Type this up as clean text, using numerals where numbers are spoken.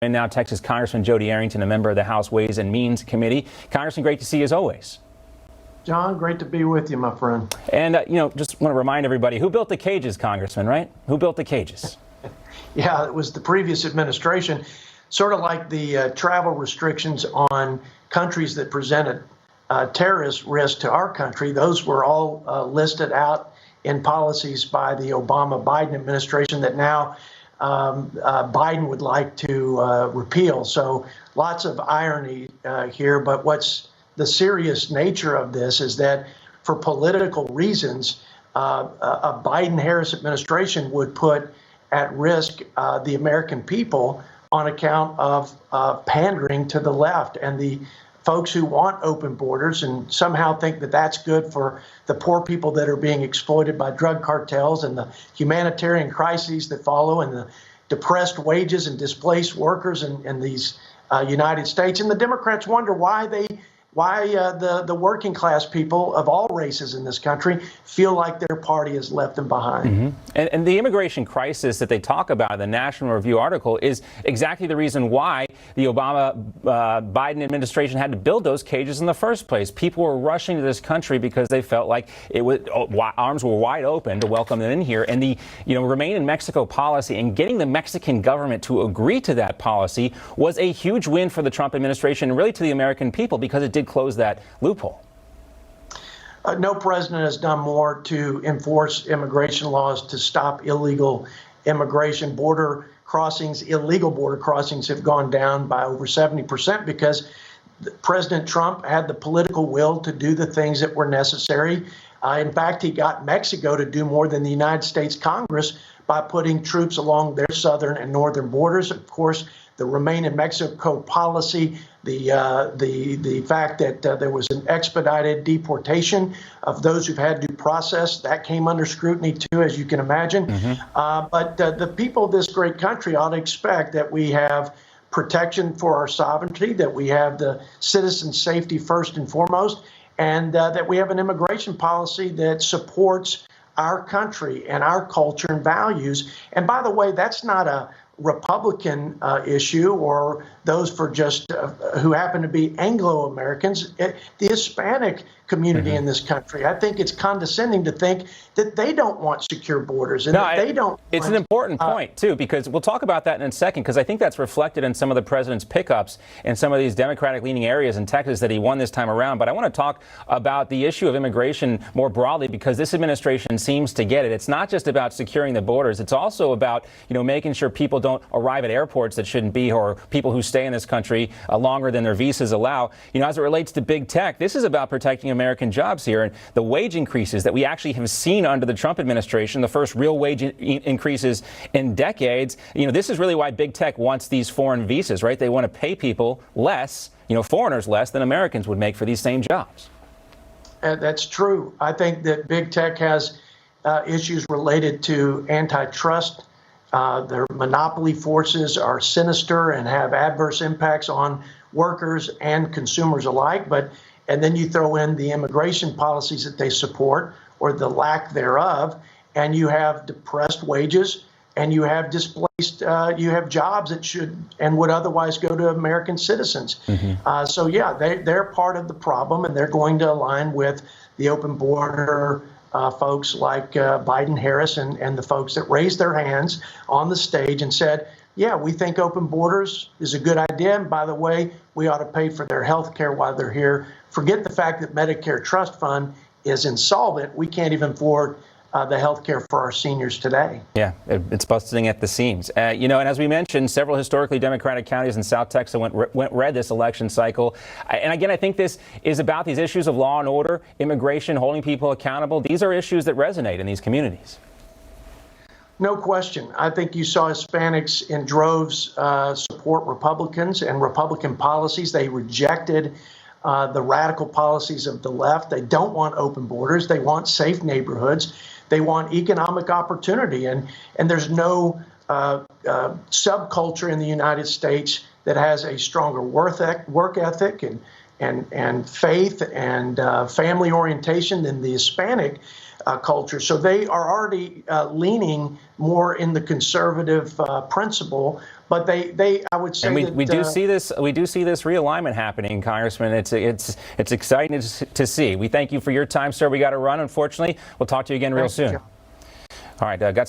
And now Texas Congressman Jodey Arrington, a member of the House Ways and Means Committee. Congressman, great to see you as always. John, great to be with you, my friend. And, just want to remind everybody, who built the cages, Congressman, right? Who built the cages? Yeah, it was the previous administration, sort of like the travel restrictions on countries that presented terrorist risk to our country. Those were all listed out in policies by the Obama-Biden administration that now Biden would like to repeal. So lots of irony here. But what's the serious nature of this is that for political reasons, a Biden-Harris administration would put at risk the American people on account of pandering to the left and the folks who want open borders and somehow think that that's good for the poor people that are being exploited by drug cartels and the humanitarian crises that follow and the depressed wages and displaced workers in these United States. And the Democrats wonder why the working class people of all races in this country feel like their party has left them behind. Mm-hmm. And the immigration crisis that they talk about in the National Review article is exactly the reason why the Obama-Biden administration had to build those cages in the first place. People were rushing to this country because they felt like arms were wide open to welcome them in here. And the Remain in Mexico policy and getting the Mexican government to agree to that policy was a huge win for the Trump administration and really to the American people because it did close that loophole. No president has done more to enforce immigration laws to stop illegal immigration. Illegal border crossings have gone down by over 70% because President Trump had the political will to do the things that were necessary. In fact, he got Mexico to do more than the United States Congress by putting troops along their southern and northern borders. Of course, the Remain in Mexico policy, the fact that there was an expedited deportation of those who've had due process, that came under scrutiny too, as you can imagine. Mm-hmm. But the people of this great country ought to expect that we have protection for our sovereignty, that we have the citizen safety first and foremost, and that we have an immigration policy that supports our country and our culture and values. And by the way, that's not a Republican issue or those for just who happen to be Anglo-Americans. The Hispanic community in this country, I think it's condescending to think that they don't want secure borders and that they don't. It's an important point, too, because we'll talk about that in a second, because I think that's reflected in some of the president's pickups in some of these Democratic-leaning areas in Texas that he won this time around. But I want to talk about the issue of immigration more broadly, because this administration seems to get it. It's not just about securing the borders. It's also about, making sure people don't arrive at airports that shouldn't be, or people who stay in this country longer than their visas allow. As it relates to big tech, this is about protecting American jobs here, and the wage increases that we actually have seen under the Trump administration, the first real wage increases in decades. This is really why big tech wants these foreign visas, right? They want to pay people less, foreigners less than Americans would make for these same jobs. That's true. I think that big tech has issues related to antitrust. Their monopoly forces are sinister and have adverse impacts on workers and consumers alike. And then you throw in the immigration policies that they support or the lack thereof, and you have depressed wages, and you have displaced, you have jobs that should and would otherwise go to American citizens. Mm-hmm. So yeah, they're part of the problem, and they're going to align with the open border folks like Biden-Harris and the folks that raised their hands on the stage and said, yeah, we think open borders is a good idea. And by the way, we ought to pay for their health care while they're here. Forget the fact that Medicare Trust Fund is insolvent. We can't even afford the health care for our seniors today. Yeah, it's busting at the seams. And as we mentioned, several historically Democratic counties in South Texas went red this election cycle. And again, I think this is about these issues of law and order, immigration, holding people accountable. These are issues that resonate in these communities. No question. I think you saw Hispanics in droves support Republicans and Republican policies. They rejected the radical policies of the left. They don't want open borders. They want safe neighborhoods. They want economic opportunity. And there's no subculture in the United States that has a stronger work ethic and faith and family orientation than the Hispanic culture. So they are already leaning more in the conservative principle. But they, I would say, and we do see this realignment happening, Congressman. It's exciting to see. We thank you for your time, sir. We got to run, unfortunately. We'll talk to you again real soon. All right, got